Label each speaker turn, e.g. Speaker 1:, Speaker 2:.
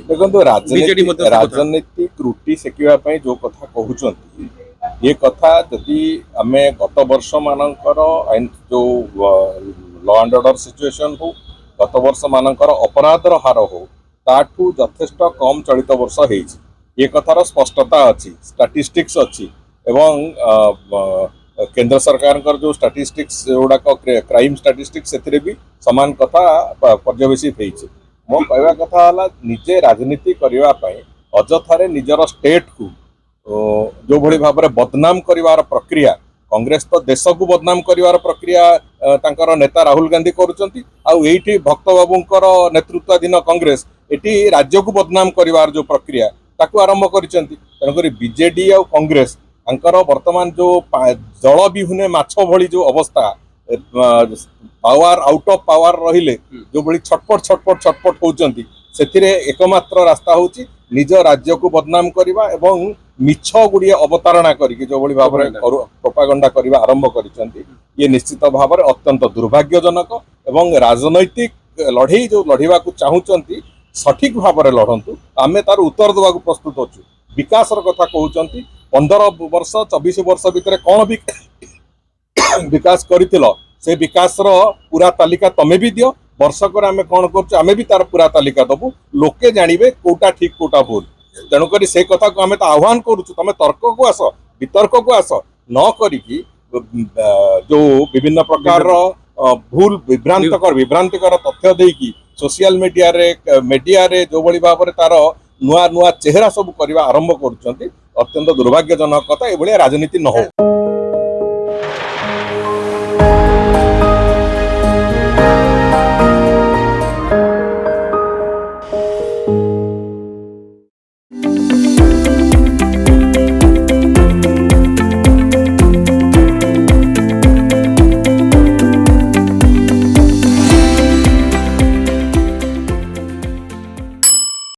Speaker 1: देखो राजनीतिक रुटी सेकिबा जो कथा कहते ये कथा जदि आम गत वर्ष मानकर जो लॉ एंड ऑर्डर सिचुएशन हो गत वर्ष मानकर अपराधर हार हो ताठू यथेष्ट कम चलित वर्ष हो ये कथार स्पष्टता अच्छी स्टैटिस्टिक्स अच्छी एवं केंद्र सरकार जो स्टैटिस्टिक्स गुड़ाक क्राइम स्टैटिस्टिक्स से भी समान कथा पर्यवेसित होती मो कहवा कथा है निजे राजनीति करने अजथारे निजर स्टेट को जो भली भाव में बदनाम करिवार प्रक्रिया कांग्रेस तो देश को बदनाम करिवार प्रक्रिया तांकर नेता राहुल गांधी करुचंती आउठी भक्त बाबूंकर नेतृत्वाधीन कांग्रेस एटी राज्य को बदनाम करिवार जो प्रक्रिया ताकू आरंभ करिसंती तेणुकरी बीजेडी और कांग्रेस तांकर वर्तमान जो जल बिहुने माछ भली जो अवस्था पावर आउट ऑफ पावर रहिले जो भली छटपट होचंती सेथिरे एकमात्र रास्ता होची निज राज्य को बदनाम करिवा एवं मिछ गुड़िए अवतारणा करिके जो भली भाव में प्रोपागंडा करिवा आरंभ करिसंती ये निश्चित भाव में अत्यंत दुर्भाग्यजनक एवं राजनैतिक लड़ई जो लड़िबा को चाहूचंती सठिक भाव में लड़ंतु आमे तार उत्तर देवा प्रस्तुत अच्छु विकास कथा कहते 15 वर्ष 24 वर्ष भितर कौन भी विकास करितिलो से विकास पूरा तालिका तमे भी दियो वर्षक आम कौन कर भी तार पूरा तालिका दबु लोके जानवे कोटा ठीक कोटा भूल तेणुक से कथा को आम तो आह्वान करुचु तुम तर्क को आस वितर्क को आस न करिकी जो विभिन्न प्रकार भूल विभ्रांतिकर तथ्य देकी सोशल मीडिया रे जो भली भाव में तार नुआ नुआ चेहरा सब करवा आरंभ करुँच अत्यंत दुर्भाग्यजनक कथा ये राजनीति न हो।